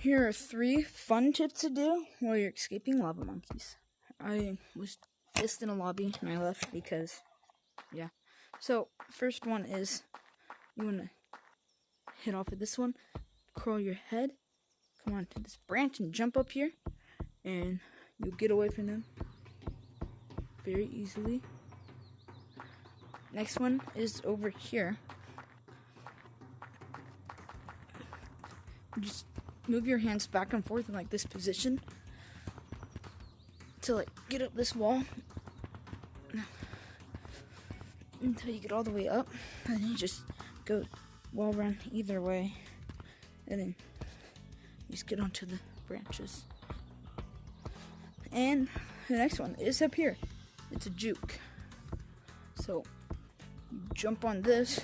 Here are 3 fun tips to do while you're escaping lava monkeys. I was just in a lobby and I left because, yeah. So, first one is you want to hit off of this one, curl your head, come onto this branch and jump up here, and you'll get away from them very easily. Next one is over here. Just move your hands back and forth in like this position to like get up this wall until you get all the way up, and then you just go wall run either way, and then you just get onto the branches. And the next one is up here. It's a juke. So you jump on this,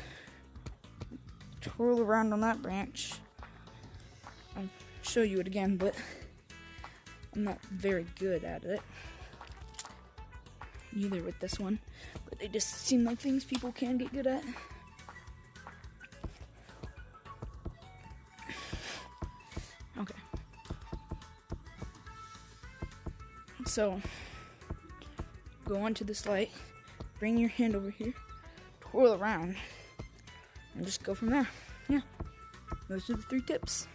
twirl around on that branch. I'll show you it again, but I'm not very good at it. Neither with this one, but they just seem like things people can get good at. Okay. So, go onto this light, bring your hand over here, twirl around, and just go from there. Yeah. Those are the 3 tips.